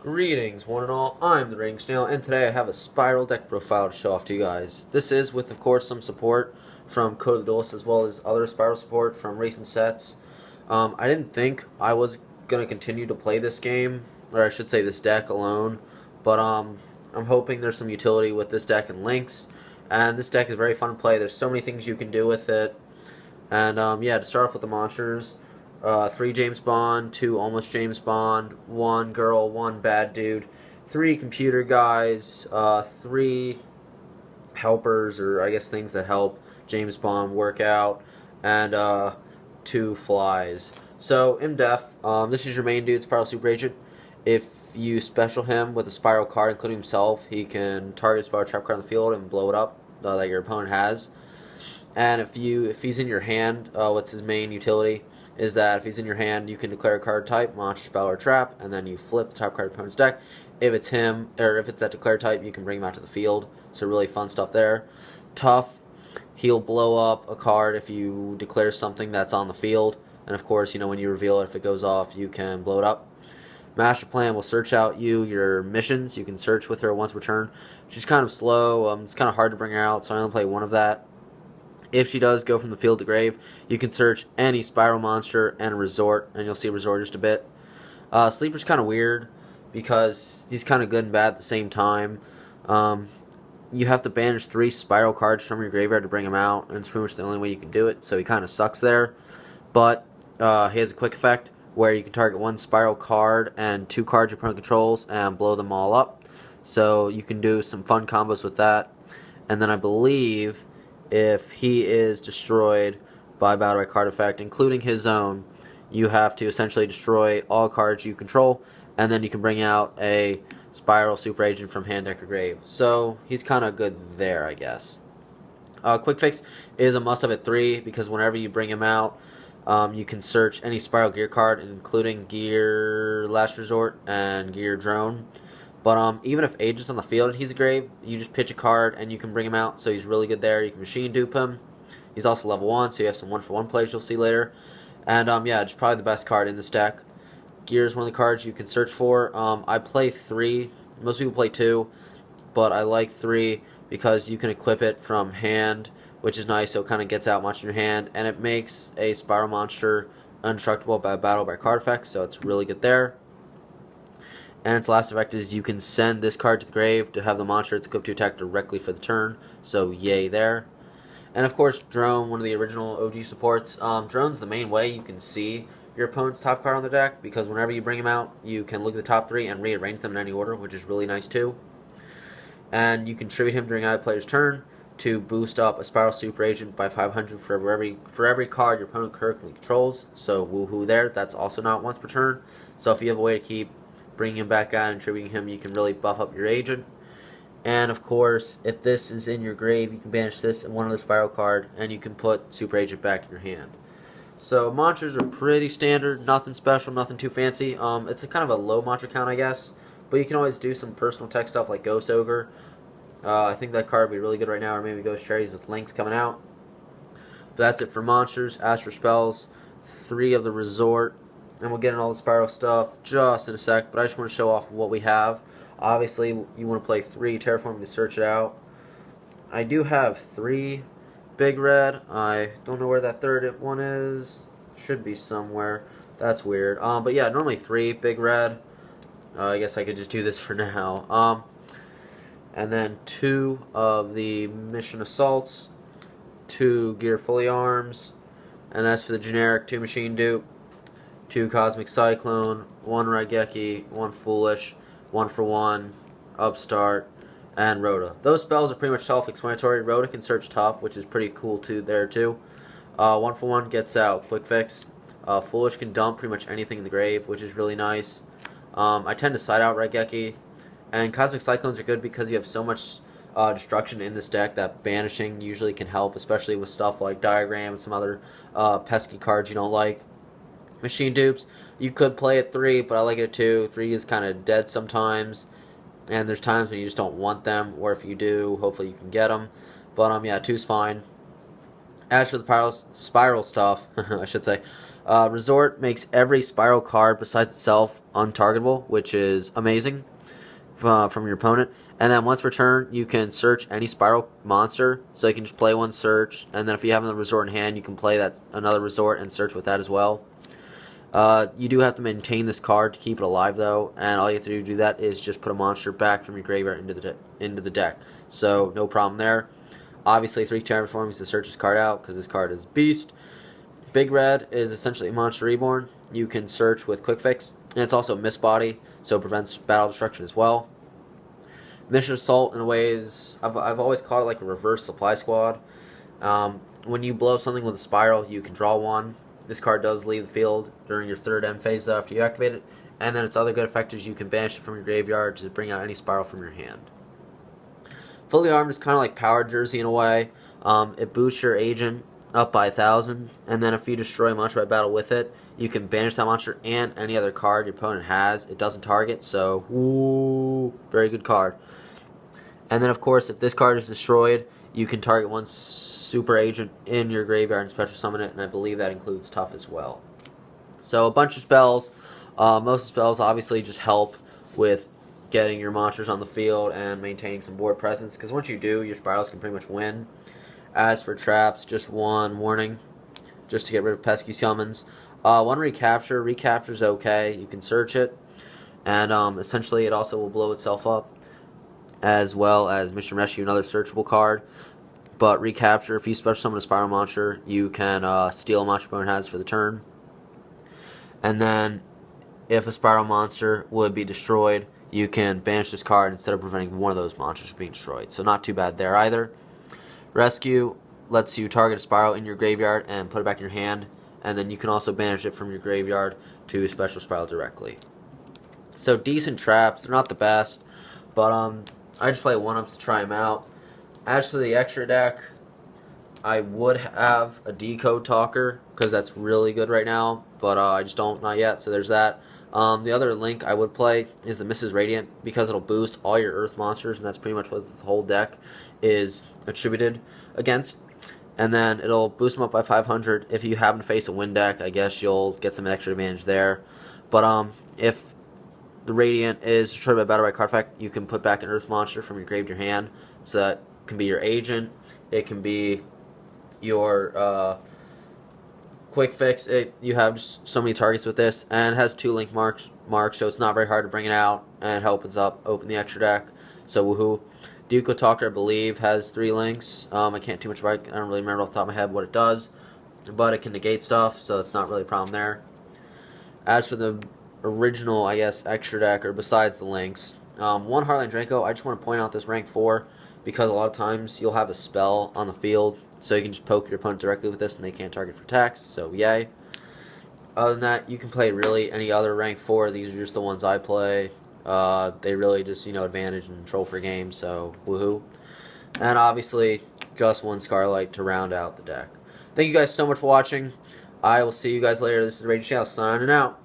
Greetings, one and all. I'm the Rating Snail, and today I have a Spiral deck profile to show off to you guys. This is with, of course, some support from Code of the Duelist as well as other Spiral support from recent sets. I didn't think I was going to continue to play this game, or I should say this deck alone, but I'm hoping there's some utility with this deck and links, and this deck is very fun to play. There's so many things you can do with it, and yeah, to start off with the monsters. 3 James Bond, 2 almost James Bond, 1 girl, 1 bad dude, 3 computer guys, 3 helpers, or I guess things that help James Bond work out, and 2 flies. So, in depth, this is your main dude, Spiral Super Agent. If you special him with a Spiral card, including himself, he can target a Spiral Trap card on the field and blow it up that your opponent has. And if he's in your hand, what's his main utility? Is that if he's in your hand, you can declare a card type, monster, spell, or trap, and then you flip the top card of the opponent's deck. If it's him, or if it's that declare type, you can bring him out to the field. So really fun stuff there. Tough, he'll blow up a card if you declare something that's on the field. And of course, when you reveal it, if it goes off, you can blow it up. Master Plan will search out your missions. You can search with her once per turn. She's kind of slow. It's kind of hard to bring her out, so I only play one of that. If she does go from the field to grave, you can search any Spiral monster and a Resort, and you'll see Resort just a bit. Sleeper's kind of weird because he's kind of good and bad at the same time. You have to banish 3 Spiral cards from your graveyard to bring him out, and it's pretty much the only way you can do it, so he kind of sucks there. But he has a quick effect where you can target 1 Spiral card and 2 cards your opponent controls and blow them all up. So you can do some fun combos with that. And then I believe if he is destroyed by battle by card effect, including his own, you have to essentially destroy all cards you control, and then you can bring out a Spiral Super Agent from hand, deck, or grave. So he's kind of good there, I guess. Quick Fix is a must-have at 3 because whenever you bring him out, you can search any Spiral Gear card, including Gear Last Resort and Gear Drone. But even if Agent's on the field and he's a grave, you just pitch a card and you can bring him out, so he's really good there. You can machine dupe him. He's also level 1, so you have some 1-for-1 plays you'll see later. And yeah, it's probably the best card in this deck. Gear is one of the cards you can search for. I play 3. Most people play 2, but I like 3 because you can equip it from hand, which is nice, so it kind of gets out much in your hand, and it makes a Spiral monster undestructible by battle by card effects, so it's really good there. And its last effect is you can send this card to the grave to have the monster it's equipped to attack directly for the turn. So yay there. And of course, Drone, one of the original OG supports. Drone's the main way you can see your opponent's top card on the deck, because whenever you bring him out, you can look at the top 3 and rearrange them in any order, which is really nice too. And you can tribute him during either player's turn to boost up a Spiral Super Agent by 500 for every card your opponent currently controls. So woohoo there. That's also not once per turn. So if you have a way to keep bringing him back out and tributing him, you can really buff up your agent. And of course, if this is in your grave, you can banish this and one other Spiral card, and you can put Super Agent back in your hand. So monsters are pretty standard, nothing special, nothing too fancy. It's a kind of a low monster count, I guess, but you can always do some personal tech stuff like Ghost Ogre. I think that card would be really good right now, or maybe Ghost Cherries with links coming out. But that's it for monsters. As for spells, 3 of the Resort. And we'll get into all the Spiral stuff just in a sec, but I just want to show off what we have. Obviously, you want to play 3 Terraforming to search it out. I do have 3 Big Red. I don't know where that third one is. Should be somewhere. That's weird. But yeah, normally 3 Big Red. I guess I could just do this for now. And then 2 of the Mission Assaults. 2 Gear Fully Arms. And that's for the generic 2 Machine Dupe. 2 Cosmic Cyclone, 1 Raigeki, 1 Foolish, 1-for-1, Upstart, and Rhoda. Those spells are pretty much self-explanatory. Rhoda can search tough, which is pretty cool there too. 1-for-1 gets out Quick Fix. Foolish can dump pretty much anything in the grave, which is really nice. I tend to side out Raigeki, and Cosmic Cyclones are good because you have so much destruction in this deck that banishing usually can help, especially with stuff like Diagram and some other pesky cards you don't like. Machine Dupes, you could play at 3, but I like it at 2. 3 is kind of dead sometimes, and there's times when you just don't want them, or if you do, hopefully you can get them. But yeah, 2's fine. As for the Spiral stuff, I should say, Resort makes every Spiral card besides itself untargetable, which is amazing from your opponent. And then once per turn, you can search any Spiral monster, so you can just play one search, and then if you have another Resort in hand, you can play that another Resort and search with that as well. You do have to maintain this card to keep it alive, though, and all you have to do that is just put a monster back from your graveyard into the deck. So no problem there. Obviously, 3 Terraformings to search this card out because this card is beast. Big Red is essentially a monster reborn. You can search with Quick Fix, and it's also a Mist Body, so it prevents battle destruction as well. Mission Assault, in a way, is I've always called it like a reverse Supply Squad. When you blow up something with a Spiral, you can draw one. This card does leave the field during your 3rd end phase, though, after you activate it. And then its other good effect is you can banish it from your graveyard to bring out any Spiral from your hand. Fully Armed is kind of like Power Jersey in a way. It boosts your agent up by 1,000, and then if you destroy a monster by battle with it, you can banish that monster and any other card your opponent has. It doesn't target, so ooh, very good card. And then, of course, if this card is destroyed, you can target one super agent in your graveyard and special summon it, and I believe that includes Tough as well. So a bunch of spells. Most of the spells obviously just help with getting your monsters on the field and maintaining some board presence, because once you do, your Spirals can pretty much win. As for traps, just one warning, just to get rid of pesky summons. One recapture. Recapture is okay. You can search it, and essentially it also will blow itself up, as well as Mission Rescue, another searchable card. But recapture, if you special summon a Spiral monster, you can steal a monster your opponent has for the turn. And then, if a Spiral monster would be destroyed, you can banish this card instead of preventing one of those monsters from being destroyed. So not too bad there either. Rescue lets you target a Spiral in your graveyard and put it back in your hand, and then you can also banish it from your graveyard to special Spiral directly. So decent traps. They're not the best, but I just play 1-ups to try them out. As for the extra deck, I would have a Decode Talker because that's really good right now, but I just don't, not yet, so there's that. The other link I would play is the Mrs. Radiant, because it'll boost all your Earth monsters, and that's pretty much what this whole deck is attributed against. And then it'll boost them up by 500. If you happen to face a Wind deck, I guess you'll get some extra advantage there. But if the Radiant is destroyed by battle by card effect, you can put back an Earth monster from your grave to your hand. So that can be your agent, it can be your Quick Fix. You have just so many targets with this, and it has 2 link marks, so it's not very hard to bring it out, and it opens the extra deck. So woohoo. Decode Talker, I believe, has 3 links. I can't too much about it. I don't really remember off the top of my head what it does, but it can negate stuff, so it's not really a problem there. As for the original, I guess, extra deck, or besides the links, 1 Heartland Draco, I just want to point out this rank 4, because a lot of times you'll have a spell on the field, so you can just poke your opponent directly with this and they can't target for attacks, so yay. Other than that, you can play really any other rank 4. These are just the ones I play. They really just, advantage and control for games, so woohoo. And obviously, just 1 Scarlight to round out the deck. Thank you guys so much for watching. I will see you guys later. This is Raging Shadow signing out.